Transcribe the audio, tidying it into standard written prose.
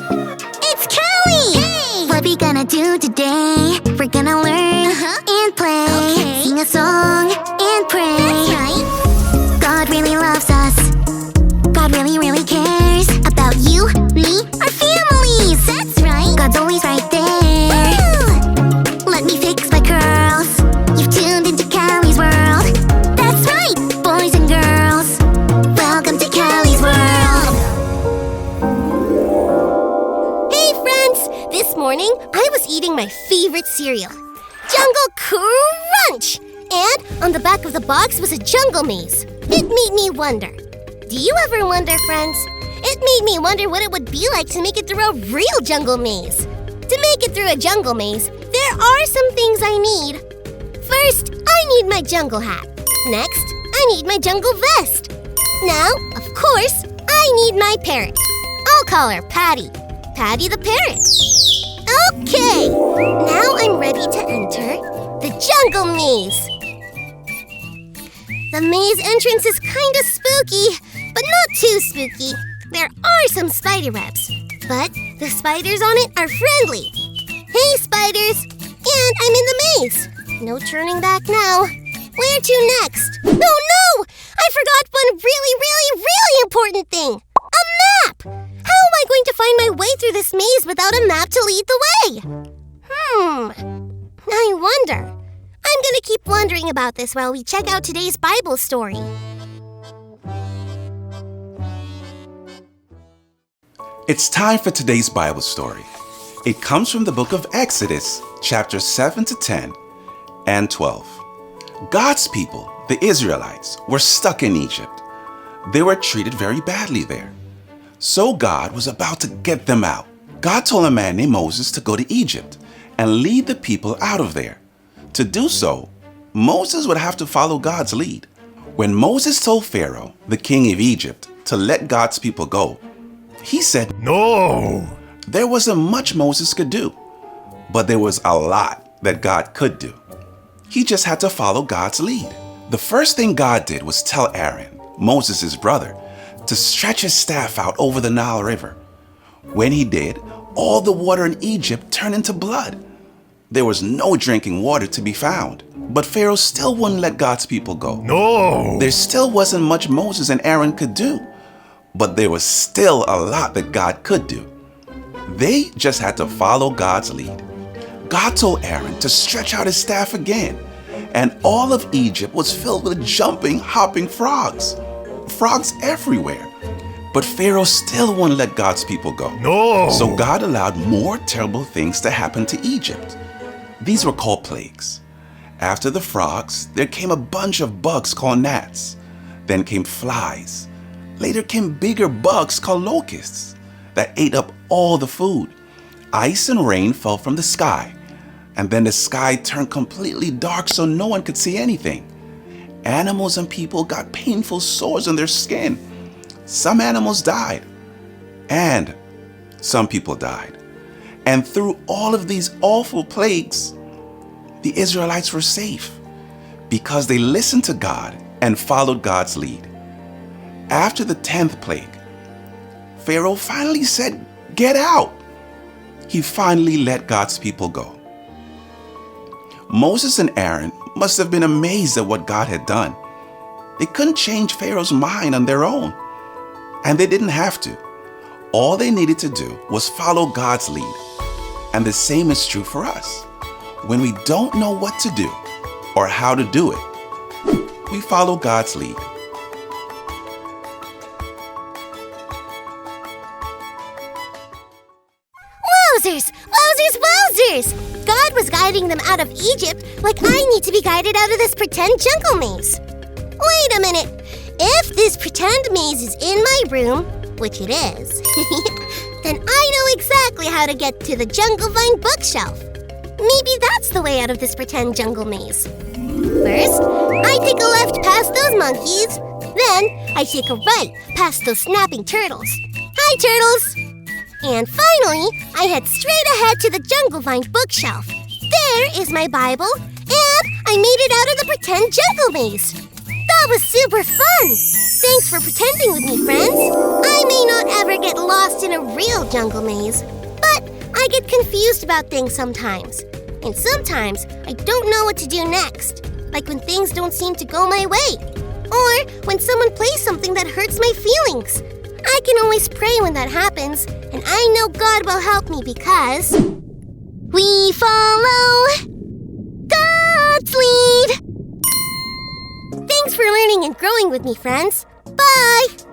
It's Kelly! Hey! What we gonna do today? We're gonna learn and play. Okay. Sing a song and pray. That's right. God really loves us. God really, really cares about you, me, our families. That's right. God's always right there. Woo! Let me fix my curls. You've tuned into Kelly's world. That's right, boys and girls. Welcome to Kelly's world. Hey friends! This morning, I was eating my favorite cereal, Jungle Crunch! And on the back of the box was a jungle maze. It made me wonder. Do you ever wonder, friends? It made me wonder what it would be like to make it through a real jungle maze. To make it through a jungle maze, there are some things I need. First, I need my jungle hat. Next, I need my jungle vest. Now, of course, I need my parrot. I'll call her Patty. Patty the parrot. Okay, now I'm ready to enter the jungle maze. The maze entrance is kinda spooky, but not too spooky. There are some spider webs, but the spiders on it are friendly. Hey, spiders! And I'm in the maze. No turning back now. Where to next? Oh no! I forgot one really important thing. A map! How am I going to find my way through this maze without a map to lead the way? I wonder. I'm gonna keep wondering about this while we check out today's Bible story. It's time for today's Bible story. It comes from the book of Exodus, chapters 7 to 10 and 12. God's people, the Israelites, were stuck in Egypt. They were treated very badly there. So God was about to get them out. God told a man named Moses to go to Egypt and lead the people out of there. To do so, Moses would have to follow God's lead. When Moses told Pharaoh, the king of Egypt, to let God's people go, he said, "No!" There wasn't much Moses could do, but there was a lot that God could do. He just had to follow God's lead. The first thing God did was tell Aaron, Moses' brother, to stretch his staff out over the Nile River. When he did, all the water in Egypt turned into blood. There was no drinking water to be found, but Pharaoh still wouldn't let God's people go. No! There still wasn't much Moses and Aaron could do, but there was still a lot that God could do. They just had to follow God's lead. God told Aaron to stretch out his staff again, and all of Egypt was filled with jumping, hopping frogs. Frogs everywhere. But Pharaoh still wouldn't let God's people go. No! So God allowed more terrible things to happen to Egypt. These were called plagues. After the frogs, there came a bunch of bugs called gnats. Then came flies. Later came bigger bugs called locusts that ate up all the food. Ice and rain fell from the sky, and then the sky turned completely dark so no one could see anything. Animals and people got painful sores on their skin. Some animals died, and some people died. And through all of these awful plagues, the Israelites were safe because they listened to God and followed God's lead. After the 10th plague, Pharaoh finally said, "Get out." He finally let God's people go. Moses and Aaron must have been amazed at what God had done. They couldn't change Pharaoh's mind on their own, and they didn't have to. All they needed to do was follow God's lead. And the same is true for us. When we don't know what to do or how to do it, we follow God's lead. Wowzers! God was guiding them out of Egypt like I need to be guided out of this pretend jungle maze. Wait a minute. If this pretend maze is in my room, which it is, then I know exactly how to get to the jungle vine bookshelf. Maybe that's the way out of this pretend jungle maze. First, I take a left past those monkeys. Then, I take a right past those snapping turtles. Hi, turtles! And finally, I head straight ahead to the jungle vine bookshelf. There is my Bible, and I made it out of the pretend jungle maze. That was super fun! Thanks for pretending with me, friends. I may not ever get lost in a real jungle maze, but I get confused about things sometimes. And sometimes I don't know what to do next, like when things don't seem to go my way, or when someone plays something that hurts my feelings. I can always pray when that happens, and I know God will help me because we follow God's lead. Thanks for learning and growing with me, friends. Bye!